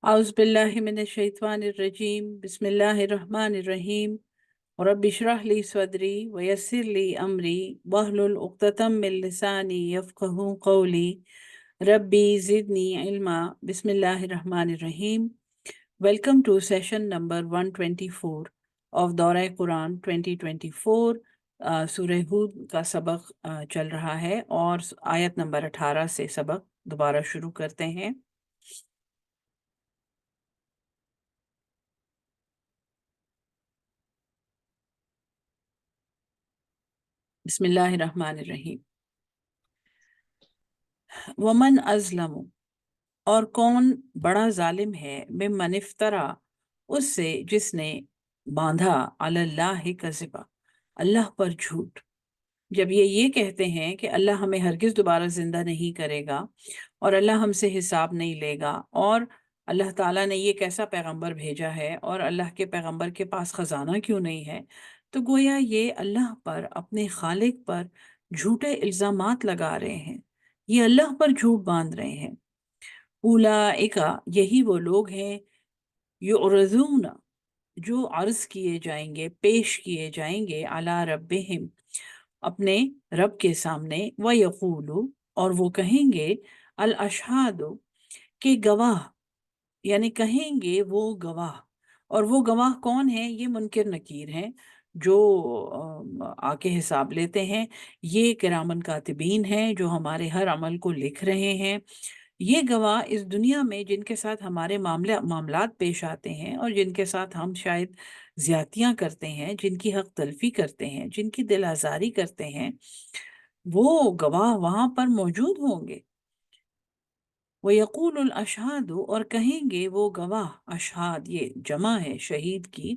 أعوذ بالله من الشيطان الرجيم بسم الله الرحمن الرحيم رب اشرح لي صدري ويسر لي أمري واحلل عقدة من لساني يفقهوا قولي ربي زدني علما بسم الله الرحمن الرحيم. Welcome to session number 124 of دورہ قرآن 2024. سورہ ہود کا سبق چل رہا ہے اور آیت نمبر 18 سے سبق دوبارہ شروع کرتے ہیں. بسم اللہ الرحمن الرحیم. ومن ازلم، اور کون بڑا ظالم ہے، ممن افترا، اس سے جس نے باندھا علی اللہ کذبا، اللہ پر جھوٹ. جب یہ کہتے ہیں کہ اللہ ہمیں ہرگز دوبارہ زندہ نہیں کرے گا اور اللہ ہم سے حساب نہیں لے گا، اور اللہ تعالیٰ نے یہ کیسا پیغمبر بھیجا ہے اور اللہ کے پیغمبر کے پاس خزانہ کیوں نہیں ہے، تو گویا یہ اللہ پر، اپنے خالق پر جھوٹے الزامات لگا رہے ہیں، یہ اللہ پر جھوٹ باندھ رہے ہیں. اولئک، یہی وہ لوگ ہیں، یعرضون، جو عرض کیے جائیں گے، پیش کیے جائیں گے، علی ربہم، اپنے رب کے سامنے، وَيَقُولُ، اور وہ کہیں گے، الاشہاد، کہ گواہ، یعنی کہیں گے وہ گواہ. اور وہ گواہ کون ہیں؟ یہ منکر نکیر ہیں جو آ کے حساب لیتے ہیں. یہ کرامن کاتبین ہیں جو ہمارے ہر عمل کو لکھ رہے ہیں. یہ گواہ اس دنیا میں جن کے ساتھ ہمارے معاملات پیش آتے ہیں اور جن کے ساتھ ہم شاید زیادتیاں کرتے ہیں، جن کی حق تلفی کرتے ہیں، جن کی دل آزاری کرتے ہیں، وہ گواہ وہاں پر موجود ہوں گے. وَيَقُولُ الْأَشْهَادُ، اور کہیں گے وہ گواہ، اشہاد یہ جمع ہے شہید کی،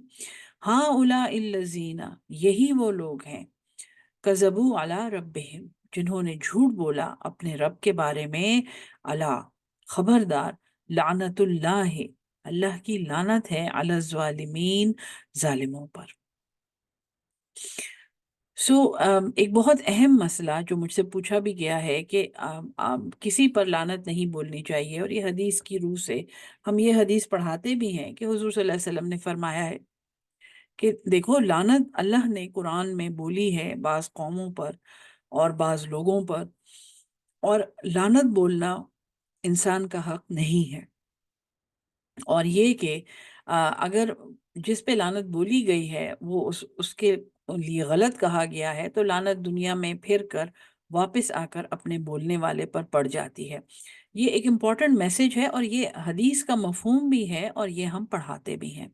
هَٰؤُلَاءِ الَّذِينَ، یہی وہ لوگ ہیں، کذبوا علی ربہم، جنہوں نے جھوٹ بولا اپنے رب کے بارے میں، علی، خبردار، لعنت اللہ، اللہ کی لعنت ہے، علی الظالمین، ظالموں پر. ایک بہت اہم مسئلہ جو مجھ سے پوچھا بھی گیا ہے کہ کسی پر لعنت نہیں بولنی چاہیے، اور یہ حدیث کی روح سے ہم یہ حدیث پڑھاتے بھی ہیں کہ حضور صلی اللہ علیہ وسلم نے فرمایا ہے کہ دیکھو، لعنت اللہ نے قرآن میں بولی ہے بعض قوموں پر اور بعض لوگوں پر، اور لعنت بولنا انسان کا حق نہیں ہے. اور یہ کہ اگر جس پہ لعنت بولی گئی ہے وہ اس کے لیے غلط کہا گیا ہے، تو لعنت دنیا میں پھر کر واپس آ کر اپنے بولنے والے پر پڑ جاتی ہے. یہ ایک امپورٹنٹ میسج ہے اور یہ حدیث کا مفہوم بھی ہے اور یہ ہم پڑھاتے بھی ہیں.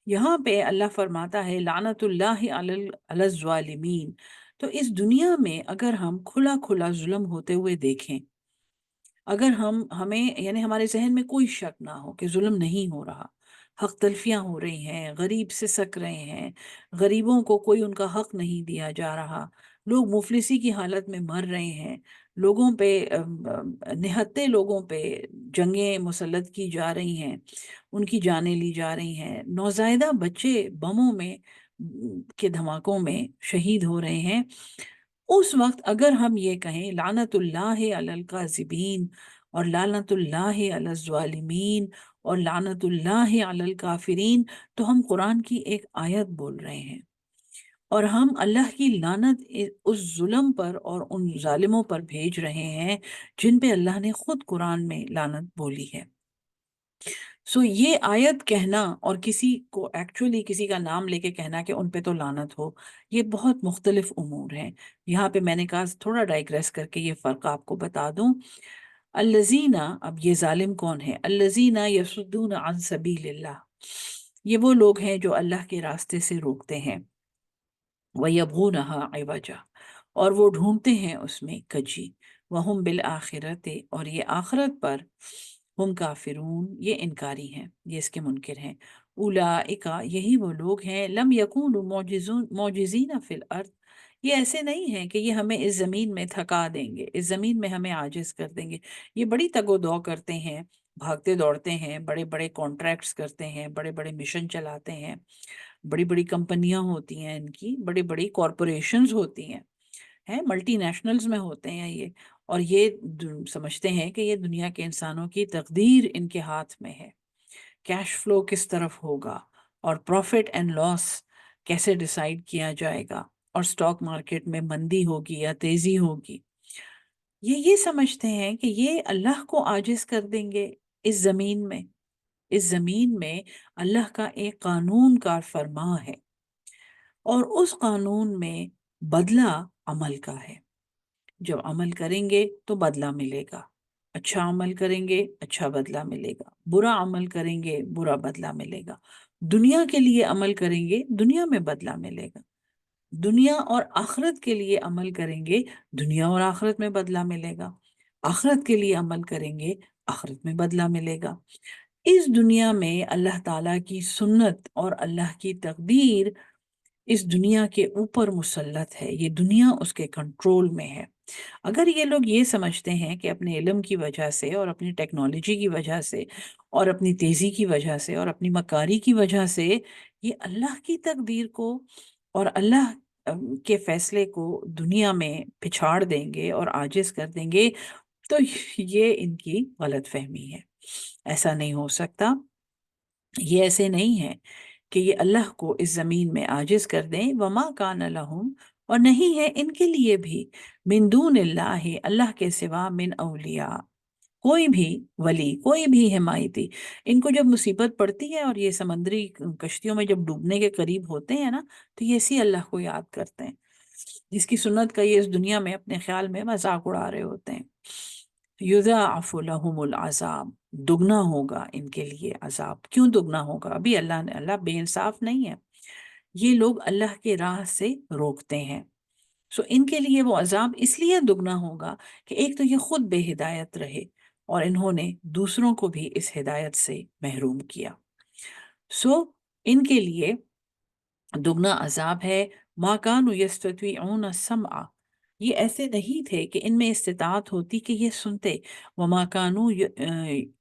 یہاں پہ اللہ فرماتا ہے لعنت اللہ علی الظالمین. تو اس دنیا میں اگر ہم کھلا کھلا ظلم ہوتے ہوئے دیکھیں، اگر ہمیں یعنی ہمارے ذہن میں کوئی شک نہ ہو کہ ظلم نہیں ہو رہا، حق تلفیاں ہو رہی ہیں، غریب سے سک رہے ہیں، غریبوں کو کوئی ان کا حق نہیں دیا جا رہا، لوگ مفلسی کی حالت میں مر رہے ہیں، لوگوں پہ نہتے لوگوں پہ جنگیں مسلط کی جا رہی ہیں، ان کی جانیں لی جا رہی ہیں، نوزائیدہ بچے بموں میں کے دھماکوں میں شہید ہو رہے ہیں، اس وقت اگر ہم یہ کہیں لعنت اللہ علی الکاذبین اور لعنت اللہ علی الظالمین اور لعنت اللہ علی الکافرین، تو ہم قرآن کی ایک آیت بول رہے ہیں، اور ہم اللہ کی لعنت اس ظلم پر اور ان ظالموں پر بھیج رہے ہیں جن پہ اللہ نے خود قرآن میں لعنت بولی ہے. یہ آیت کہنا اور کسی کو ایکچولی کسی کا نام لے کے کہنا کہ ان پہ تو لعنت ہو، یہ بہت مختلف امور ہیں. یہاں پہ میں نے کہا تھوڑا ڈائگریس کر کے یہ فرق آپ کو بتا دوں. الذین، اب یہ ظالم کون ہے؟ الذین یصدون عن سبیل اللہ، یہ وہ لوگ ہیں جو اللہ کے راستے سے روکتے ہیں، وَيَبْغُونَهَا عِوَجًا، اور وہ ڈھونڈتے ہیں اس میں کجی، وَهُمْ بِالْآخِرَةِ، اور یہ آخرت پر، ہم کافرون، یہ انکاری ہیں، یہ اس کے منکر ہیں. اولئک، یہی وہ لوگ ہیں، لم یکونوا معجزین فی الارض، یہ ایسے نہیں ہیں کہ یہ ہمیں اس زمین میں تھکا دیں گے، اس زمین میں ہمیں عاجز کر دیں گے. یہ بڑی تگ و دو کرتے ہیں، بھاگتے دوڑتے ہیں، بڑے بڑے کانٹریکٹس کرتے ہیں، بڑے بڑے مشن چلاتے ہیں، بڑی بڑی کمپنیاں ہوتی ہیں، ان کی بڑی بڑی کارپوریشنز ہوتی ہیں، ملٹی نیشنلز میں ہوتے ہیں یہ، اور یہ سمجھتے ہیں کہ یہ دنیا کے انسانوں کی تقدیر ان کے ہاتھ میں ہے. کیش فلو کس طرف ہوگا، اور پروفٹ اینڈ لاس کیسے ڈیسائیڈ کیا جائے گا، اور اسٹاک مارکیٹ میں مندی ہوگی یا تیزی ہوگی، یہ سمجھتے ہیں کہ یہ اللہ کو عاجز کر دیں گے اس زمین میں۔ اس زمین میں اللہ کا ایک قانون کار فرما ہے، اور اس قانون میں بدلہ عمل کا ہے۔ جب عمل کریں گے تو بدلہ ملے گا، اچھا عمل کریں گے اچھا بدلہ ملے گا، برا عمل کریں گے برا بدلہ ملے گا۔ دنیا کے لیے عمل کریں گے دنیا میں بدلہ ملے گا، دنیا اور آخرت کے لیے عمل کریں گے دنیا اور آخرت میں بدلہ ملے گا، آخرت کے لیے عمل کریں گے آخرت میں بدلہ ملے گا۔ اس دنیا میں اللہ تعالیٰ کی سنت اور اللہ کی تقدیر اس دنیا کے اوپر مسلط ہے، یہ دنیا اس کے کنٹرول میں ہے۔ اگر یہ لوگ یہ سمجھتے ہیں کہ اپنے علم کی وجہ سے اور اپنی ٹیکنالوجی کی وجہ سے اور اپنی تیزی کی وجہ سے اور اپنی مکاری کی وجہ سے یہ اللہ کی تقدیر کو اور اللہ کے فیصلے کو دنیا میں پچھاڑ دیں گے اور عاجز کر دیں گے، تو یہ ان کی غلط فہمی ہے۔ ایسا نہیں ہو سکتا، یہ ایسے نہیں ہے کہ یہ اللہ کو اس زمین میں عاجز کر دیں۔ وما کان لہم، اور نہیں ہے ان کے لیے بھی، من دون اللہ، اللہ کے سوا، من اولیاء، کوئی بھی ولی، کوئی بھی حمایتی۔ ان کو جب مصیبت پڑتی ہے اور یہ سمندری کشتیوں میں جب ڈوبنے کے قریب ہوتے ہیں نا، تو یہ اسی اللہ کو یاد کرتے ہیں جس کی سنت کا یہ اس دنیا میں اپنے خیال میں مذاق اڑا رہے ہوتے ہیں۔ یضاعف لہم العذاب، دگنا ہوگا ان کے لیے عذاب۔ کیوں دگنا ہوگا؟ ابھی اللہ بے انصاف نہیں ہے، یہ لوگ اللہ کے راہ سے روکتے ہیں، سو ان کے لیے وہ عذاب اس لیے دگنا ہوگا کہ ایک تو یہ خود بے ہدایت رہے اور انہوں نے دوسروں کو بھی اس ہدایت سے محروم کیا۔ سو ان کے لیے دگنا عذاب ہے۔ ما کانوا یستطیعون السمع، یہ ایسے نہیں تھے کہ ان میں استطاعت ہوتی کہ یہ سنتے، وما کانوا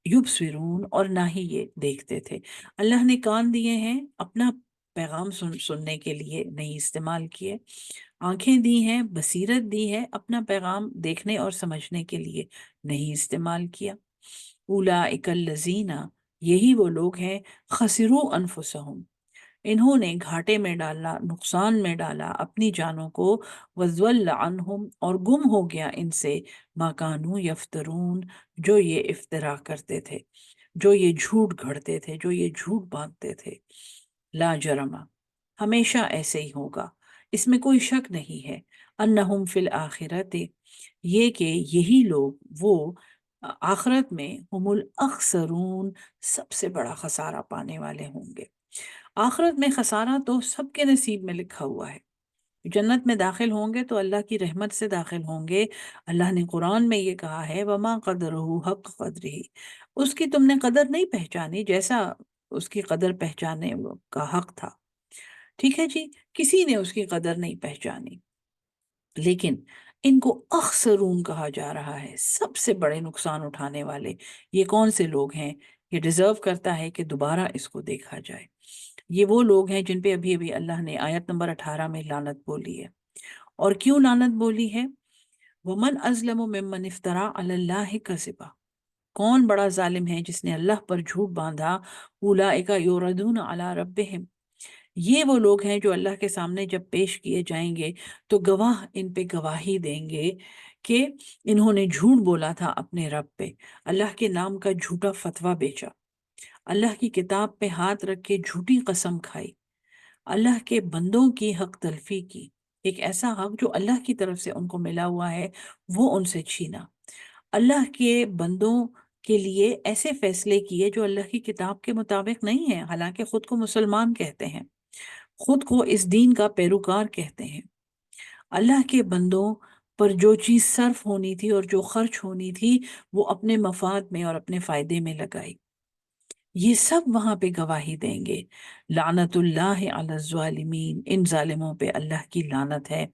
یبصرون، اور نہ ہی یہ دیکھتے تھے۔ اللہ نے کان دیے ہیں، اپنا پیغام سننے کے لیے نہیں استعمال کیے، آنکھیں دی ہیں، بصیرت دی ہے، اپنا پیغام دیکھنے اور سمجھنے کے لیے نہیں استعمال کیا۔ اولئک الذین، یہی وہ لوگ ہیں، خسروا انفسہم، انہوں نے گھاٹے میں ڈالا، نقصان میں ڈالا اپنی جانوں کو، وَضَلَّ عَنْهُمْ، اور گم ہو گیا ان سے، مَا كَانُوا يَفْتَرُونَ، جو یہ افترا کرتے تھے، جو یہ جھوٹ گھڑتے تھے، جو یہ جھوٹ باندھتے تھے۔ لا جرم، ہمیشہ ایسے ہی ہوگا، اس میں کوئی شک نہیں ہے، انہم فی الآخرت، یہ کہ یہی لوگ وہ آخرت میں ہم الاخسرون، سب سے بڑا خسارہ پانے والے ہوں گے۔ آخرت میں خسارہ تو سب کے نصیب میں لکھا ہوا ہے۔ جنت میں داخل ہوں گے تو اللہ کی رحمت سے داخل ہوں گے۔ اللہ نے قرآن میں یہ کہا ہے، وَمَا قَدْرُهُ حَقَّ قَدْرِهِ، اس کی تم نے قدر نہیں پہچانی جیسا اس کی قدر پہچانے کا حق تھا۔ ٹھیک ہے جی، کسی نے اس کی قدر نہیں پہچانی، لیکن ان کو اخسرون کہا جا رہا ہے، سب سے بڑے نقصان اٹھانے والے۔ یہ کون سے لوگ ہیں؟ یہ ڈیزرو کرتا ہے کہ دوبارہ اس کو دیکھا جائے۔ یہ وہ لوگ ہیں جن پہ ابھی ابھی اللہ نے آیت نمبر 18 میں لعنت بولی ہے۔ اور کیوں لعنت بولی ہے؟ وَمَنْ أَظْلَمُ مِمَّنِ افْتَرَىٰ عَلَى اللَّهِ كَذِبًا، کون بڑا ظالم ہے جس نے اللہ پر جھوٹ باندھا؟ اولئک یعرضون علی ربہم، یہ وہ لوگ ہیں جو اللہ کے سامنے جب پیش کیے جائیں گے تو گواہ ان پہ گواہی دیں گے کہ انہوں نے جھوٹ بولا تھا اپنے رب پہ، اللہ کے نام کا جھوٹا فتویٰ بیچا، اللہ کی کتاب پہ ہاتھ رکھ کے جھوٹی قسم کھائی، اللہ کے بندوں کی حق تلفی کی، ایک ایسا حق جو اللہ کی طرف سے ان کو ملا ہوا ہے وہ ان سے چھینا، اللہ کے بندوں کے لیے ایسے فیصلے کیے جو اللہ کی کتاب کے مطابق نہیں ہیں، حالانکہ خود کو مسلمان کہتے ہیں، خود کو اس دین کا پیروکار کہتے ہیں۔ اللہ کے بندوں پر جو چیز صرف ہونی تھی اور جو خرچ ہونی تھی وہ اپنے مفاد میں اور اپنے فائدے میں لگائی، یہ سب وہاں پہ گواہی دیں گے۔ لعنت اللہ علی الظالمین، ان ظالموں پہ اللہ کی لعنت ہے۔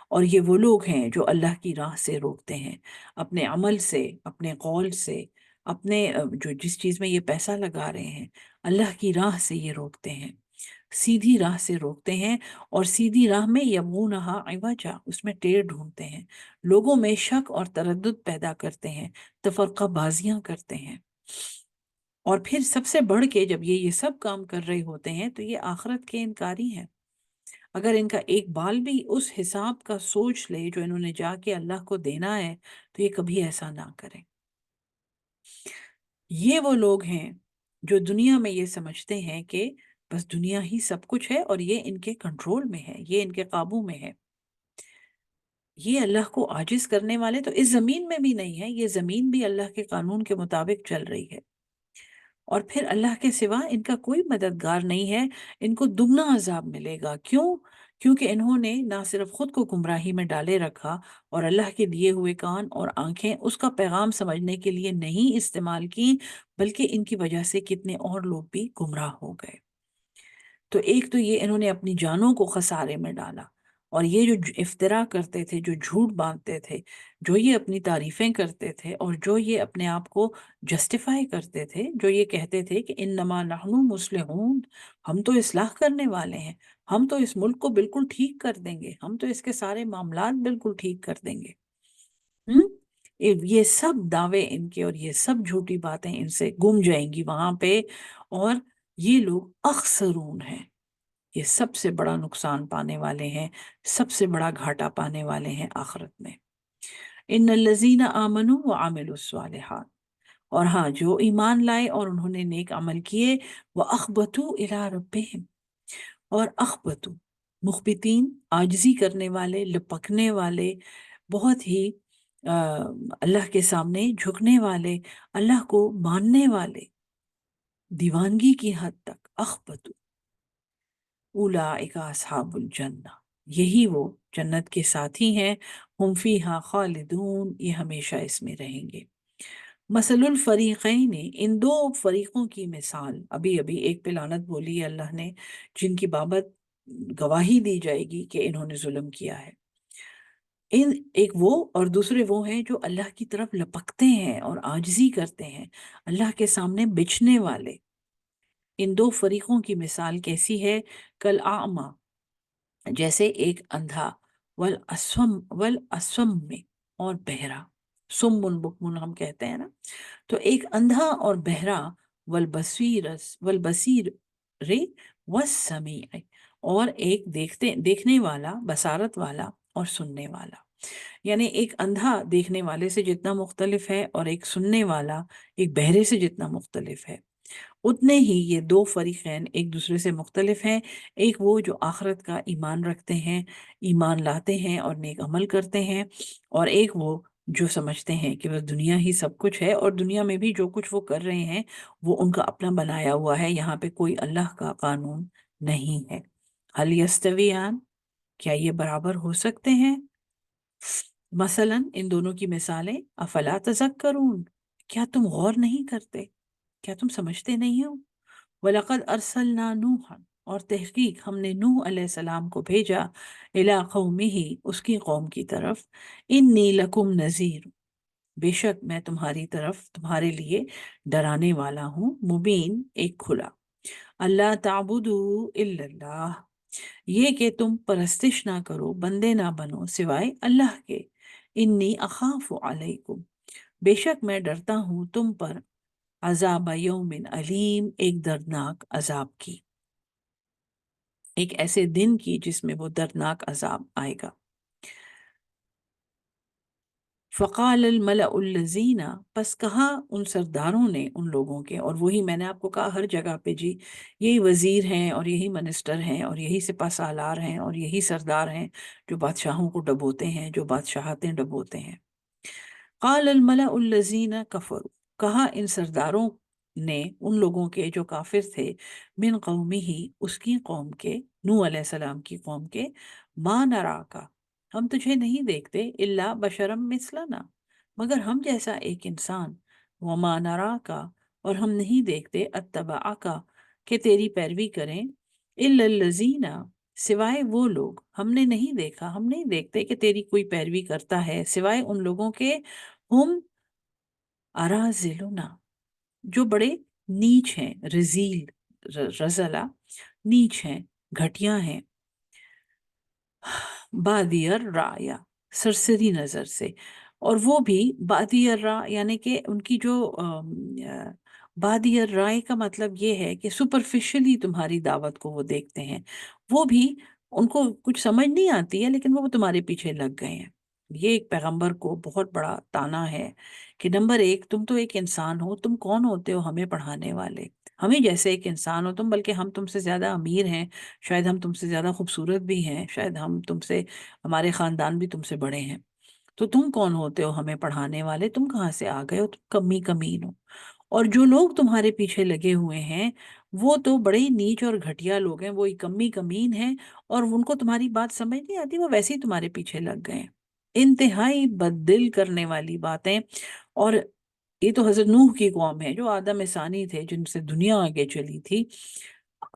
اور یہ وہ لوگ ہیں جو اللہ کی راہ سے روکتے ہیں، اپنے عمل سے، اپنے قول سے، اپنے جو جس چیز میں یہ پیسہ لگا رہے ہیں اللہ کی راہ سے یہ روکتے ہیں، سیدھی راہ سے روکتے ہیں، اور سیدھی راہ میں یبغونہا عوجا، اس میں ٹیڑھ ڈھونڈتے ہیں، لوگوں میں شک اور تردد پیدا کرتے ہیں، تفرقہ بازیاں کرتے ہیں۔ اور پھر سب سے بڑھ کے جب یہ سب کام کر رہے ہوتے ہیں تو یہ آخرت کے انکاری ہیں۔ اگر ان کا ایک بال بھی اس حساب کا سوچ لے جو انہوں نے جا کے اللہ کو دینا ہے تو یہ کبھی ایسا نہ کریں۔ یہ وہ لوگ ہیں جو دنیا میں یہ سمجھتے ہیں کہ بس دنیا ہی سب کچھ ہے اور یہ ان کے کنٹرول میں ہے، یہ ان کے قابو میں ہے۔ یہ اللہ کو عاجز کرنے والے تو اس زمین میں بھی نہیں ہے، یہ زمین بھی اللہ کے قانون کے مطابق چل رہی ہے، اور پھر اللہ کے سوا ان کا کوئی مددگار نہیں ہے۔ ان کو دگنا عذاب ملے گا۔ کیوں؟ کیونکہ انہوں نے نہ صرف خود کو گمراہی میں ڈالے رکھا اور اللہ کے دیے ہوئے کان اور آنکھیں اس کا پیغام سمجھنے کے لیے نہیں استعمال کی، بلکہ ان کی وجہ سے کتنے اور لوگ بھی گمراہ ہو گئے۔ تو ایک تو یہ انہوں نے اپنی جانوں کو خسارے میں ڈالا، اور یہ جو افطرا کرتے تھے، جو جھوٹ باندھتے تھے، جو یہ اپنی تعریفیں کرتے تھے، اور جو یہ اپنے آپ کو جسٹیفائی کرتے تھے، جو یہ کہتے تھے کہ انما نحن مصلحون، ہم تو اصلاح کرنے والے ہیں، ہم تو اس ملک کو بالکل ٹھیک کر دیں گے، ہم تو اس کے سارے معاملات بالکل ٹھیک کر دیں گے۔ ہم یہ سب دعوے ان کے اور یہ سب جھوٹی باتیں ان سے گم جائیں گی وہاں پہ، اور یہ لوگ اخسرون ہیں، یہ سب سے بڑا نقصان پانے والے ہیں، سب سے بڑا گھاٹا پانے والے ہیں آخرت میں۔ ان الذین آمنوا وعملوا الصالحات، اور ہاں جو ایمان لائے اور انہوں نے نیک عمل کیے، واخبتوا الی ربہم، اور اخبتوا مخبتین عاجزی کرنے والے، لپکنے والے، بہت ہی اللہ کے سامنے جھکنے والے، اللہ کو ماننے والے دیوانگی کی حد تک، اخبتوا اولئک اصحاب الجنہ، یہی وہ جنت کے ساتھی ہیں، ہم فیہا خالدون، یہ ہمیشہ اس میں رہیں گے۔ مثل الفریقین، ان دو فریقوں کی مثال، ابھی ابھی ایک پہ لعنت بولی ہے اللہ نے، جن کی بابت گواہی دی جائے گی کہ انہوں نے ظلم کیا ہے، ایک وہ اور دوسرے وہ ہیں جو اللہ کی طرف لپکتے ہیں اور عاجزی کرتے ہیں، اللہ کے سامنے بچھنے والے۔ ان دو فریقوں کی مثال کیسی ہے؟ کل اعمیٰ، جیسے ایک اندھا، والاسم میں، اور بہرا، سمن بکمن ہم کہتے ہیں نا، تو ایک اندھا اور بہرا، والبصیر رے والسمیع، اور ایک دیکھنے والا، بصارت والا اور سننے والا۔ یعنی ایک اندھا دیکھنے والے سے جتنا مختلف ہے اور ایک سننے والا ایک بہرے سے جتنا مختلف ہے، اتنے ہی یہ دو فریقین ایک دوسرے سے مختلف ہیں۔ ایک وہ جو آخرت کا ایمان رکھتے ہیں، ایمان لاتے ہیں اور نیک عمل کرتے ہیں، اور ایک وہ جو سمجھتے ہیں کہ بس دنیا ہی سب کچھ ہے، اور دنیا میں بھی جو کچھ وہ کر رہے ہیں وہ ان کا اپنا بنایا ہوا ہے، یہاں پہ کوئی اللہ کا قانون نہیں ہے۔ حل یستویان، کیا یہ برابر ہو سکتے ہیں؟ مثلا ان دونوں کی مثالیں، افلا تذکرون، کیا تم غور نہیں کرتے، کیا تم سمجھتے نہیں ہو؟ وَلَقَدْ أَرْسَلْنَا نُوحًا، اور تحقیق ہم نے نوح علیہ السلام کو بھیجا، إِلَىٰ قَوْمِهِ، اس کی قوم کی طرف، إِنِّي لَكُمْ نَذِيرٌ، بے شک میں تمہاری طرف تمہارے لیے ڈرانے والا ہوں، مبین، ایک کھلا، اللہ تعبدوا الا اللہ، یہ کہ تم پرستش نہ کرو، بندے نہ بنو سوائے اللہ کے، انی اخاف علیکم، بے شک میں ڈرتا ہوں تم پر، عذاب یوم علیم، ایک دردناک عذاب کی، ایک ایسے دن کی جس میں وہ دردناک عذاب آئے گا۔ فقال الملأ الذین، پس کہا ان سرداروں نے ان لوگوں کے، اور وہی میں نے آپ کو کہا ہر جگہ پہ جی یہی وزیر ہیں اور یہی منسٹر ہیں اور یہی سپہ سالار ہیں اور یہی سردار ہیں جو بادشاہوں کو ڈبوتے ہیں، جو بادشاہتیں ڈبوتے ہیں۔ قال الملأ الذین کفروا، کہا ان سرداروں نے ان لوگوں کے جو کافر تھے، من قومہ، اس کی قوم کے، نوح علیہ السلام کی قوم کے، ما نراکا، ہم تجھے نہیں دیکھتے، الا بشرم مثلنا، مگر ہم جیسا ایک انسان، وما نراکا، اور ہم نہیں دیکھتے، اتبعکا، کہ تیری پیروی کریں، الا الذین، سوائے وہ لوگ، ہم نے نہیں دیکھا، ہم نہیں دیکھتے کہ تیری کوئی پیروی کرتا ہے سوائے ان لوگوں کے، ہم اراذلنا، جو بڑے نیچ ہیں، رزیل، رزلہ، نیچ ہیں، گھٹیا ہیں، بادی الرعیا، سرسری نظر سے، اور وہ بھی بادی الرا، یعنی کہ ان کی جو بادی رائے کا مطلب یہ ہے کہ سپرفیشلی تمہاری دعوت کو وہ دیکھتے ہیں، وہ بھی ان کو کچھ سمجھ نہیں آتی ہے لیکن وہ تمہارے پیچھے لگ گئے ہیں۔ یہ ایک پیغمبر کو بہت بڑا تانا ہے کہ نمبر ایک، تم تو ایک انسان ہو، تم کون ہوتے ہو ہمیں پڑھانے والے؟ ہمیں جیسے ایک انسان ہو تم، بلکہ ہم تم سے زیادہ امیر ہیں، شاید ہم تم سے زیادہ خوبصورت بھی ہیں، شاید ہم تم سے، ہمارے خاندان بھی تم سے بڑے ہیں، تو تم کون ہوتے ہو ہمیں پڑھانے والے؟ تم کہاں سے آ گئے ہو؟ تم کمی کمین ہو۔ اور جو لوگ تمہارے پیچھے لگے ہوئے ہیں وہ تو بڑے ہی نیچ اور گھٹیا لوگ ہیں، وہ کمی کمین ہیں، اور ان کو تمہاری بات سمجھ نہیں آتی، وہ ویسے ہی تمہارے پیچھے لگ گئے ہیں۔ انتہائی بد دل کرنے والی باتیں۔ اور یہ تو حضرت نوح کی قوم ہے جو آدم ثانی تھے، جن سے دنیا آگے چلی تھی۔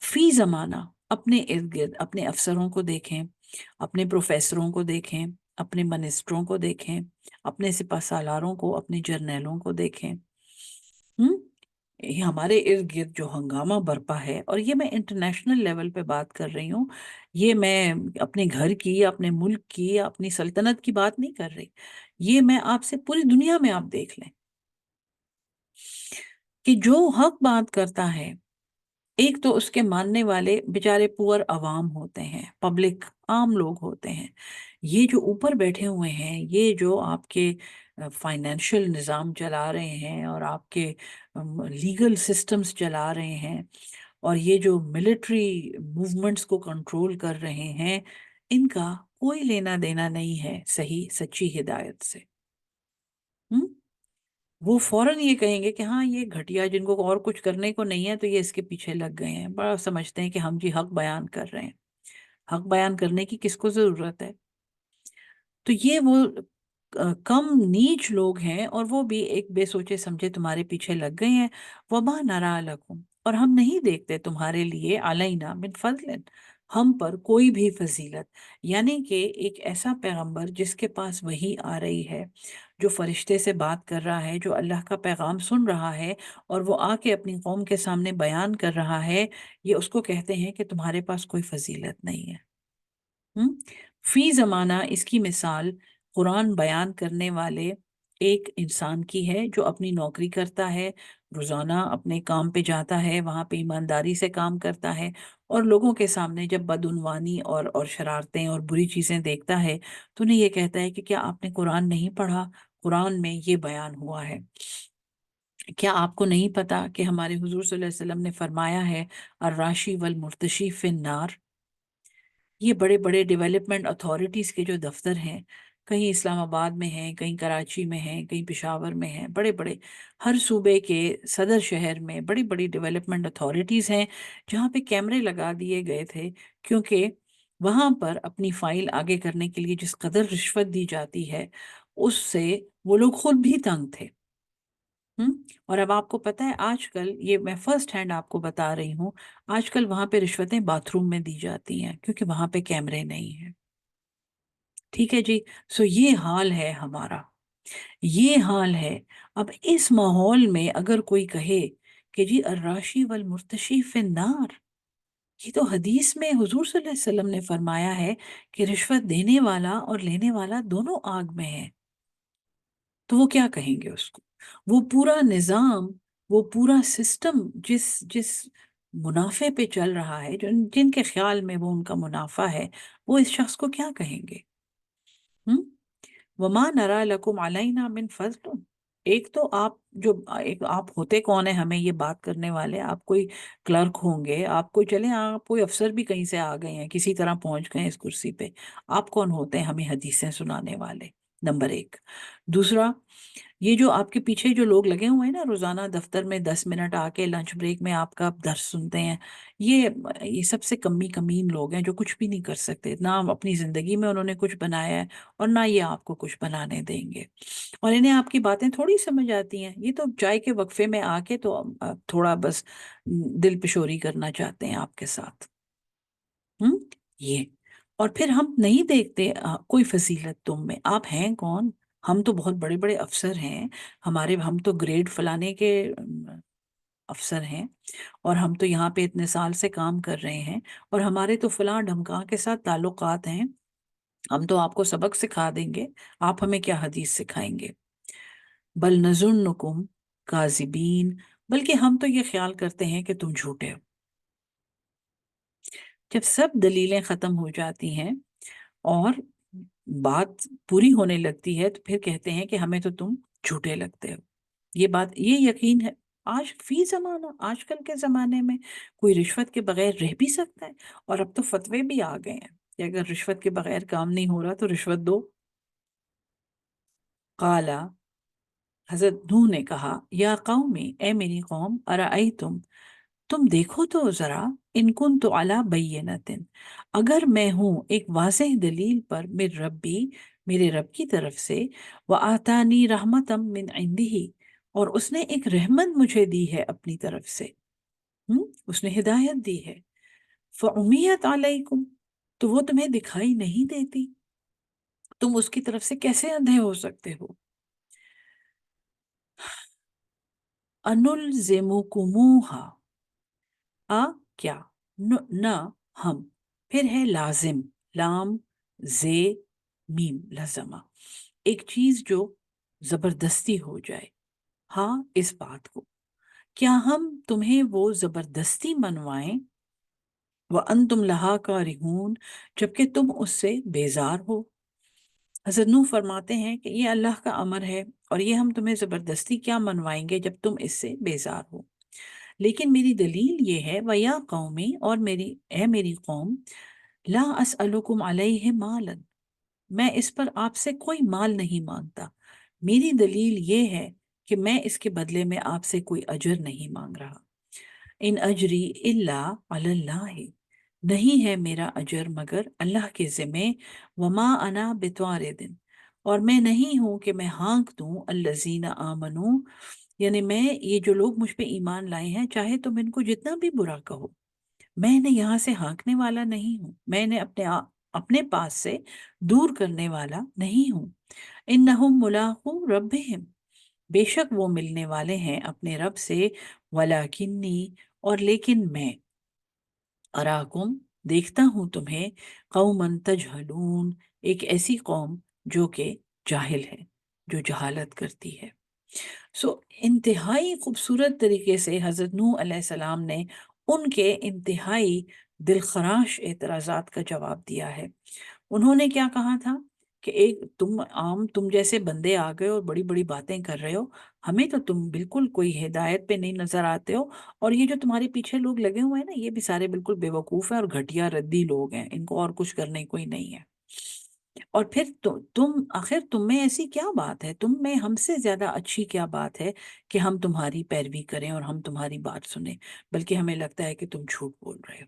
فی زمانہ اپنے ارد گرد اپنے افسروں کو دیکھیں، اپنے پروفیسروں کو دیکھیں، اپنے منسٹروں کو دیکھیں، اپنے سپہ سالاروں کو، اپنے جرنیلوں کو دیکھیں۔ ہم یہ ہمارے ارد گرد جو ہنگامہ برپا ہے، اور یہ میں انٹرنیشنل لیول پہ بات کر رہی ہوں، یہ میں اپنے گھر کی یا اپنے ملک کی یا اپنی سلطنت کی بات نہیں کر رہی، یہ میں آپ سے پوری دنیا میں آپ دیکھ لیں کہ جو حق بات کرتا ہے، ایک تو اس کے ماننے والے بیچارے پور عوام ہوتے ہیں، پبلک عام لوگ ہوتے ہیں، یہ جو اوپر بیٹھے ہوئے ہیں، یہ جو آپ کے فائنینشل نظام چلا رہے ہیں اور آپ کے لیگل سسٹمز چلا رہے ہیں، اور یہ جو ملٹری موومنٹس کو کنٹرول کر رہے ہیں، ان کا کوئی لینا دینا نہیں ہے صحیح سچی ہدایت سے۔ ہم؟ وہ فوراً یہ کہیں گے کہ ہاں یہ گھٹیا جن کو اور کچھ کرنے کو نہیں ہے تو یہ اس کے پیچھے لگ گئے ہیں، بڑا سمجھتے ہیں کہ ہم جی حق بیان کر رہے ہیں۔ حق بیان کرنے کی کس کو ضرورت ہے؟ تو یہ وہ کم نیچ لوگ ہیں، اور وہ بھی ایک بے سوچے سمجھے تمہارے پیچھے لگ گئے ہیں۔ وَمَا نَرَىٰ لَكُمْ، اور ہم نہیں دیکھتے تمہارے لیے عَلَيْنَا مِنْ فَضْلٍ، ہم پر کوئی بھی فضیلت، یعنی کہ ایک ایسا پیغمبر جس کے پاس وحی آ رہی ہے، جو فرشتے سے بات کر رہا ہے، جو اللہ کا پیغام سن رہا ہے اور وہ آ کے اپنی قوم کے سامنے بیان کر رہا ہے، یہ اس کو کہتے ہیں کہ تمہارے پاس کوئی فضیلت نہیں ہے۔ ہم؟ فی زمانہ اس کی مثال قرآن بیان کرنے والے ایک انسان کی ہے جو اپنی نوکری کرتا ہے، روزانہ اپنے کام پہ جاتا ہے، وہاں پہ ایمانداری سے کام کرتا ہے، اور لوگوں کے سامنے جب بدعنوانی اور شرارتیں اور بری چیزیں دیکھتا ہے تو انہیں یہ کہتا ہے کہ کیا آپ نے قرآن نہیں پڑھا؟ قرآن میں یہ بیان ہوا ہے۔ کیا آپ کو نہیں پتا کہ ہمارے حضور صلی اللہ علیہ وسلم نے فرمایا ہے الراشی والمرتشی فی النار؟ یہ بڑے بڑے ڈیولپمنٹ اتھارٹیز کے جو دفتر ہیں، کہیں اسلام آباد میں ہیں، کہیں کراچی میں ہیں، کہیں پشاور میں ہیں، بڑے بڑے ہر صوبے کے صدر شہر میں بڑی بڑی ڈیولپمنٹ اتھارٹیز ہیں جہاں پہ کیمرے لگا دیے گئے تھے، کیونکہ وہاں پر اپنی فائل آگے کرنے کے لیے جس قدر رشوت دی جاتی ہے اس سے وہ لوگ خود بھی تنگ تھے۔ ہم؟ اور اب آپ کو پتہ ہے آج کل، یہ میں فرسٹ ہینڈ آپ کو بتا رہی ہوں، آج کل وہاں پہ رشوتیں باتھ روم میں دی جاتی ہیں کیونکہ وہاں پہ کیمرے نہیں ہیں۔ ٹھیک ہے جی، سو یہ حال ہے ہمارا، یہ حال ہے۔ اب اس ماحول میں اگر کوئی کہے کہ جی الراشی والمرتشی فی النار، یہ تو حدیث میں حضور صلی اللہ علیہ وسلم نے فرمایا ہے کہ رشوت دینے والا اور لینے والا دونوں آگ میں ہے، تو وہ کیا کہیں گے اس کو؟ وہ پورا نظام، وہ پورا سسٹم جس جس منافع پہ چل رہا ہے، جن کے خیال میں وہ ان کا منافع ہے، وہ اس شخص کو کیا کہیں گے؟ ہم؟ وَمَا نَرَىٰ لَكُمْ عَلَيْنَا مِنْ فَضْلٍ، ایک تو آپ جو ایک آپ ہوتے کون ہیں ہمیں یہ بات کرنے والے؟ آپ کوئی کلرک ہوں گے، آپ کوئی چلیں آپ کوئی افسر بھی کہیں سے آ گئے ہیں، کسی طرح پہنچ گئے ہیں اس کرسی پہ، آپ کون ہوتے ہیں ہمیں حدیثیں سنانے والے؟ نمبر ایک۔ دوسرا، یہ جو آپ کے پیچھے جو لوگ لگے ہوئے ہیں نا، روزانہ دفتر میں 10 منٹ آ کے لنچ بریک میں آپ کا درس سنتے ہیں، یہ سب سے کمی کمین لوگ ہیں جو کچھ بھی نہیں کر سکتے، نہ اپنی زندگی میں انہوں نے کچھ بنایا ہے اور نہ یہ آپ کو کچھ بنانے دیں گے، اور انہیں آپ کی باتیں تھوڑی سمجھ آتی ہیں، یہ تو چائے کے وقفے میں آ کے تو تھوڑا بس دل پشوری کرنا چاہتے ہیں آپ کے ساتھ۔ ہم؟ یہ، اور پھر ہم نہیں دیکھتے کوئی فضیلت تم میں، آپ ہیں کون؟ ہم تو بہت بڑے بڑے افسر ہیں، ہم تو گریڈ فلانے کے افسر ہیں، اور ہم تو یہاں پہ اتنے سال سے کام کر رہے ہیں، اور ہمارے تو فلاں ڈھمکاں کے ساتھ تعلقات ہیں، ہم تو آپ کو سبق سکھا دیں گے، آپ ہمیں کیا حدیث سکھائیں گے؟ بل نظنکم کاذبین، بلکہ ہم تو یہ خیال کرتے ہیں کہ تم جھوٹے ہو۔ جب سب دلیلیں ختم ہو جاتی ہیں اور بات پوری ہونے لگتی ہے تو پھر کہتے ہیں کہ ہمیں تو تم جھوٹے لگتے ہو۔ یہ بات، یہ یقین ہے آج فی زمانہ، آج کل کے زمانے میں کوئی رشوت کے بغیر رہ بھی سکتا ہے؟ اور اب تو فتوے بھی آ گئے ہیں کہ اگر رشوت کے بغیر کام نہیں ہو رہا تو رشوت دو۔ قالا، حضرت نوح نے کہا، یا قومی، اے میری قوم، ارائیتم، تم دیکھو تو ذرا، ان کن تو علی بینتن، اگر میں ہوں ایک واضح دلیل پر، من ربی، میرے رب کی طرف سے، وآتانی رحمتم من عندہ، اور اس نے ایک رحمت مجھے دی ہے اپنی طرف سے، اس نے ہدایت دی ہے، فعمیت علیکم، تو وہ تمہیں دکھائی نہیں دیتی، تم اس کی طرف سے کیسے اندھے ہو سکتے ہو؟ انلزمکموہا، کیا، نہ، ہم، پھر ہے لازم، لام زے میم لزمہ، ایک چیز جو زبردستی ہو جائے، ہاں اس بات کو، کیا ہم تمہیں وہ زبردستی منوائیں، وَأَنْتُمْ لَهَا كَارِهُونَ، جبکہ تم اس سے بیزار ہو۔ حضرت نوح فرماتے ہیں کہ یہ اللہ کا امر ہے اور یہ ہم تمہیں زبردستی کیا منوائیں گے جب تم اس سے بیزار ہو۔ لیکن میری دلیل یہ ہے، وَيَا قَوْمِ، اور اے میری قوم، لَا أَسْأَلُكُمْ عَلَيْهِ مَالًا، میں اس پر آپ سے کوئی مال نہیں مانگتا۔ میری دلیل یہ ہے کہ میں اس کے بدلے میں آپ سے کوئی اجر نہیں مانگ رہا۔ ان اجری الا علی اللہ، نہیں ہے میرا اجر مگر اللہ کے ذمے، وما انا بطارد، اور میں نہیں ہوں کہ میں ہانک دوں الذین آمنو، یعنی میں، یہ جو لوگ مجھ پہ ایمان لائے ہیں، چاہے تم ان کو جتنا بھی برا کہو، میں نے یہاں سے ہانکنے والا نہیں ہوں، میں نے اپنے پاس سے دور کرنے والا نہیں ہوں۔ انہم ملاقو ربہم، بے شک وہ ملنے والے ہیں اپنے رب سے، ولیکنی، اور لیکن میں، اراکم، دیکھتا ہوں تمہیں، قومن تجہلون، ایک ایسی قوم جو کہ جاہل ہے، جو جہالت کرتی ہے۔ انتہائی خوبصورت طریقے سے حضرت نوح علیہ السلام نے ان کے انتہائی دلخراش اعتراضات کا جواب دیا ہے۔ انہوں نے کیا کہا تھا کہ ایک تم جیسے بندے آ گئے اور بڑی بڑی باتیں کر رہے ہو، ہمیں تو تم بالکل کوئی ہدایت پہ نہیں نظر آتے ہو، اور یہ جو تمہارے پیچھے لوگ لگے ہوئے ہیں نا، یہ بھی سارے بالکل بے وقوف ہیں اور گھٹیا ردی لوگ ہیں، ان کو اور کچھ کرنے کوئی نہیں ہے۔ اور پھر تم آخر تم میں ایسی کیا بات ہے، تم میں ہم سے زیادہ اچھی کیا بات ہے کہ ہم تمہاری پیروی کریں اور ہم تمہاری بات سنیں، بلکہ ہمیں لگتا ہے کہ تم جھوٹ بول رہے ہو۔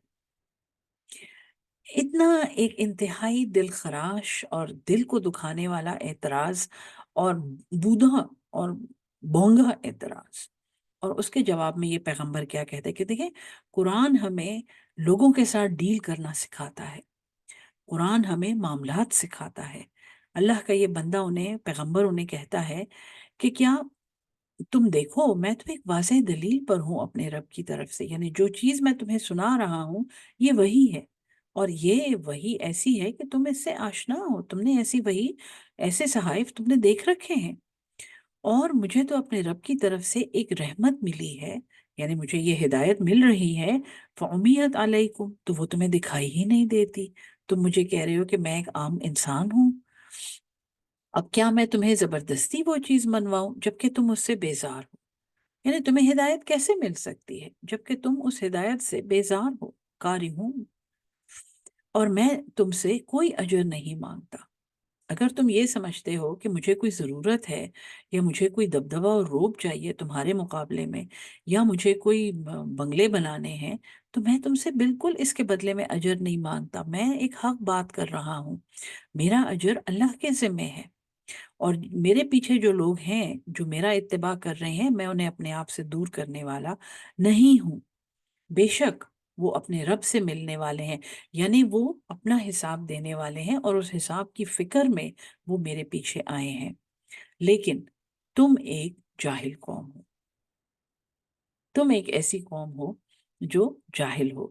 اتنا ایک انتہائی دل خراش اور دل کو دکھانے والا اعتراض، اور بودا اور بونگا اعتراض، اور اس کے جواب میں یہ پیغمبر کیا کہتے ہیں کہ دیکھیں، قرآن ہمیں لوگوں کے ساتھ ڈیل کرنا سکھاتا ہے، قرآن ہمیں معاملات سکھاتا ہے۔ اللہ کا یہ بندہ پیغمبر انہیں کہتا ہے کہ کیا تم دیکھو، میں تو ایک واضح دلیل پر ہوں اپنے رب کی طرف سے، یعنی جو چیز میں تمہیں سنا رہا ہوں یہ وہی ہے، اور یہ وہی ایسی ہے کہ تم اس سے آشنا ہو، تم نے ایسی وہی، ایسے صحائف تم نے دیکھ رکھے ہیں، اور مجھے تو اپنے رب کی طرف سے ایک رحمت ملی ہے، یعنی مجھے یہ ہدایت مل رہی ہے، فعمیت علیکم، تو وہ تمہیں دکھائی ہی نہیں دیتی، تم مجھے کہہ رہے ہو کہ میں ایک عام انسان ہوں۔ اب کیا میں تمہیں زبردستی وہ چیز منواؤں جبکہ تم اس سے بیزار ہو؟ یعنی تمہیں ہدایت کیسے مل سکتی ہے جبکہ تم اس ہدایت سے بیزار ہو، قاری ہوں، اور میں تم سے کوئی اجر نہیں مانگتا۔ اگر تم یہ سمجھتے ہو کہ مجھے کوئی ضرورت ہے، یا مجھے کوئی دبدبہ اور روب چاہیے تمہارے مقابلے میں، یا مجھے کوئی بنگلے بنانے ہیں، تو میں تم سے بالکل اس کے بدلے میں اجر نہیں مانگتا، میں ایک حق بات کر رہا ہوں، میرا اجر اللہ کے ذمے ہے، اور میرے پیچھے جو لوگ ہیں جو میرا اتباع کر رہے ہیں، میں انہیں اپنے آپ سے دور کرنے والا نہیں ہوں، بے شک وہ اپنے رب سے ملنے والے ہیں، یعنی وہ اپنا حساب دینے والے ہیں، اور اس حساب کی فکر میں وہ میرے پیچھے آئے ہیں، لیکن تم ایک جاہل قوم ہو، تم ایک ایسی قوم ہو جو جاہل ہو۔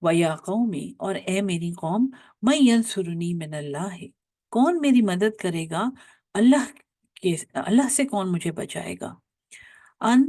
وَيَا قَوْمِ، اور اے میری قوم، مَن يَنصُرُنِي مِنَ اللَّهِ، کون میری مدد کرے گا اللہ کے، اللہ سے کون مجھے بچائے گا، ان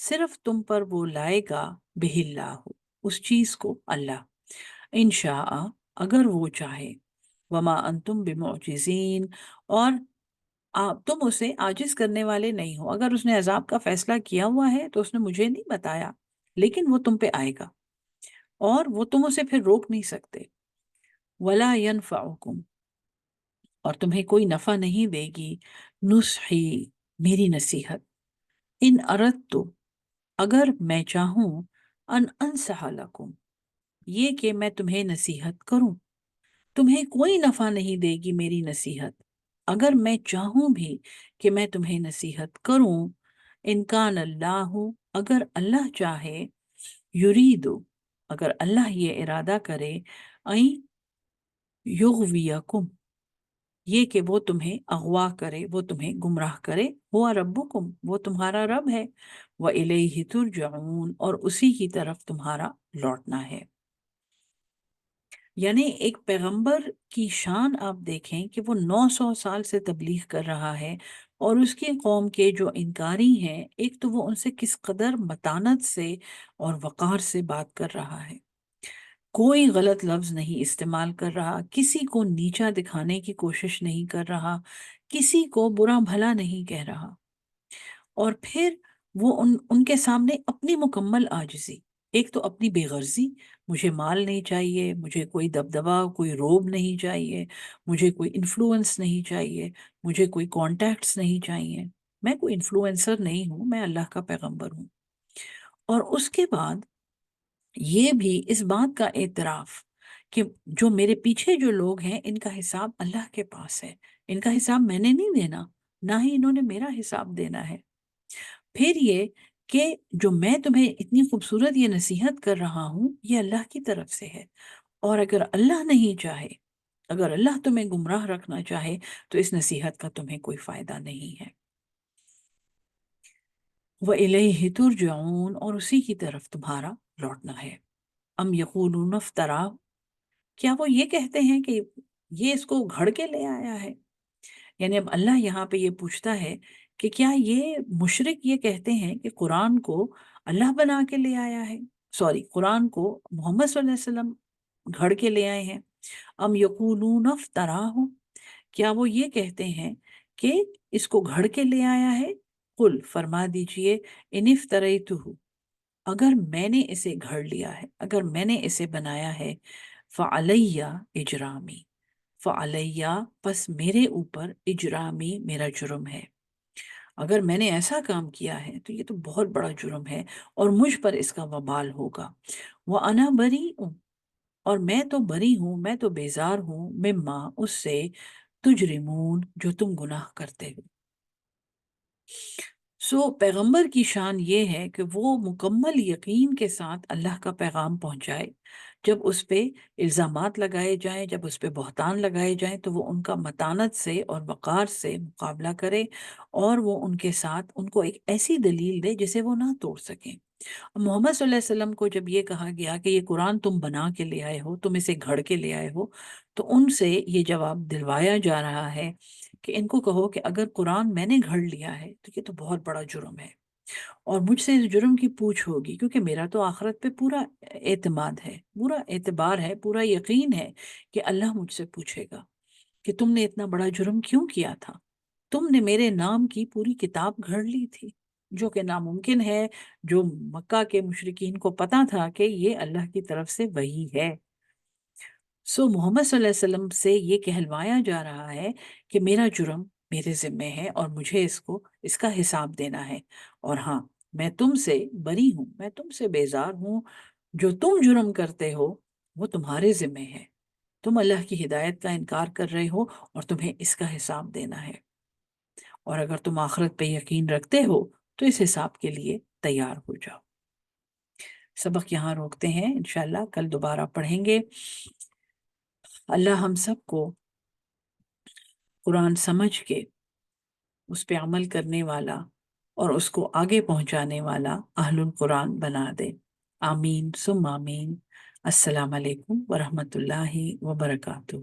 صرف تم پر وہ لائے گا بہلّہ، اس چیز کو اللہ، انشاء، اگر وہ چاہے، وما انتم بمعجزین، اور تم اسے عاجز کرنے والے نہیں ہو۔ اگر اس نے عذاب کا فیصلہ کیا ہوا ہے تو اس نے مجھے نہیں بتایا، لیکن وہ تم پہ آئے گا اور وہ تم اسے پھر روک نہیں سکتے۔ ولا ينفعکم، اور تمہیں کوئی نفع نہیں دے گی، نصحی، میری نصیحت، ان اردت، اگر میں چاہوں، ان انصح لکم، یہ کہ میں تمہیں نصیحت کروں، تمہیں کوئی نفع نہیں دے گی میری نصیحت، اگر میں چاہوں بھی کہ میں تمہیں نصیحت کروں۔ انکان اللہ، اگر اللہ چاہے، یرید، اگر اللہ یہ ارادہ کرے، این یغویکم، یہ کہ وہ تمہیں اغوا کرے، وہ تمہیں گمراہ کرے، ہوا ربکم، وہ تمہارا رب ہے، وَإِلَيْهِ تُرْجَعُونَ، اور اسی کی طرف تمہارا لوٹنا ہے۔ یعنی ایک پیغمبر کی شان آپ دیکھیں کہ وہ 900 سال سے تبلیغ کر رہا ہے، اور اس کی قوم کے جو انکاری ہیں، ایک تو وہ ان سے کس قدر متانت سے اور وقار سے بات کر رہا ہے، کوئی غلط لفظ نہیں استعمال کر رہا، کسی کو نیچا دکھانے کی کوشش نہیں کر رہا، کسی کو برا بھلا نہیں کہہ رہا، اور پھر وہ ان کے سامنے اپنی مکمل عاجزی، ایک تو اپنی بے غرضی، مجھے مال نہیں چاہیے، مجھے کوئی دبدبا، کوئی روب نہیں چاہیے، مجھے کوئی انفلوئنس نہیں چاہیے، مجھے کوئی کانٹیکٹس نہیں چاہیے، میں کوئی انفلوئنسر نہیں ہوں، میں اللہ کا پیغمبر ہوں۔ اور اس کے بعد یہ بھی اس بات کا اعتراف کہ جو میرے پیچھے جو لوگ ہیں ان کا حساب اللہ کے پاس ہے، ان کا حساب میں نے نہیں دینا، نہ ہی انہوں نے میرا حساب دینا ہے۔ پھر یہ کہ جو میں تمہیں اتنی خوبصورت یہ نصیحت کر رہا ہوں، یہ اللہ کی طرف سے ہے، اور اگر اللہ نہیں چاہے، اگر اللہ تمہیں گمراہ رکھنا چاہے تو اس نصیحت کا تمہیں کوئی فائدہ نہیں ہے۔ وَإِلَيْهِ تُرْجَعُونَ، اور اسی کی طرف تمہارا لوٹنا ہے۔ ام یقولون افطرا، کیا وہ یہ کہتے ہیں کہ یہ اس کو گھڑ کے لے آیا ہے؟ یعنی اب اللہ یہاں پہ یہ پوچھتا ہے کہ کیا یہ مشرک یہ کہتے ہیں کہ قرآن کو اللہ بنا کے لے آیا ہے، سوری، قرآن کو محمد صلی اللہ علیہ وسلم گھڑ کے لے آئے ہیں؟ ام یقولون افطراہ، کیا وہ یہ کہتے ہیں کہ اس کو گھڑ کے لے آیا ہے؟ قل، فرما دیجئے، ان افتریتہ، اگر میں نے اسے گھڑ لیا ہے، اگر میں نے اسے بنایا ہے، فعلیہ اجرامی، فعلیہ، پس میرے اوپر، اجرامی، میرا جرم ہے، اگر میں نے ایسا کام کیا ہے تو یہ تو بہت بڑا جرم ہے اور مجھ پر اس کا وبال ہوگا۔ وَأَنَا بَرِیءٌ، اور میں تو بری ہوں، میں تو بیزار ہوں، مما، اس سے، تجرمون، جو تم گناہ کرتے ہو۔ پیغمبر کی شان یہ ہے کہ وہ مکمل یقین کے ساتھ اللہ کا پیغام پہنچائے، جب اس پہ الزامات لگائے جائیں، جب اس پہ بہتان لگائے جائیں تو وہ ان کا متانت سے اور وقار سے مقابلہ کرے، اور وہ ان کے ساتھ ان کو ایک ایسی دلیل دے جسے وہ نہ توڑ سکیں۔ محمد صلی اللہ علیہ وسلم کو جب یہ کہا گیا کہ یہ قرآن تم بنا کے لے آئے ہو، تم اسے گھڑ کے لے آئے ہو، تو ان سے یہ جواب دلوایا جا رہا ہے کہ ان کو کہو کہ اگر قرآن میں نے گھڑ لیا ہے تو یہ تو بہت بڑا جرم ہے، اور مجھ سے اس جرم کی پوچھ ہوگی، کیونکہ میرا تو آخرت پہ پورا اعتماد ہے، پورا اعتبار ہے، پورا یقین ہے کہ اللہ مجھ سے پوچھے گا کہ تم نے اتنا بڑا جرم کیوں کیا تھا، تم نے میرے نام کی پوری کتاب گھڑ لی تھی، جو کہ ناممکن ہے، جو مکہ کے مشرکین کو پتا تھا کہ یہ اللہ کی طرف سے وحی ہے۔ محمد صلی اللہ علیہ وسلم سے یہ کہلوایا جا رہا ہے کہ میرا جرم میرے ذمے ہے اور مجھے اس کا حساب دینا ہے، اور ہاں، میں تم سے بری ہوں، میں تم سے بیزار ہوں، جو تم جرم کرتے ہو وہ تمہارے ذمے ہے، تم اللہ کی ہدایت کا انکار کر رہے ہو اور تمہیں اس کا حساب دینا ہے، اور اگر تم آخرت پہ یقین رکھتے ہو تو اس حساب کے لیے تیار ہو جاؤ۔ سبق یہاں روکتے ہیں، انشاءاللہ کل دوبارہ پڑھیں گے۔ اللہ ہم سب کو قرآن سمجھ کے اس پہ عمل کرنے والا اور اس کو آگے پہنچانے والا اہل القرآن بنا دے، آمین ثم آمین۔ السلام علیکم ورحمۃ اللہ وبرکاتہ۔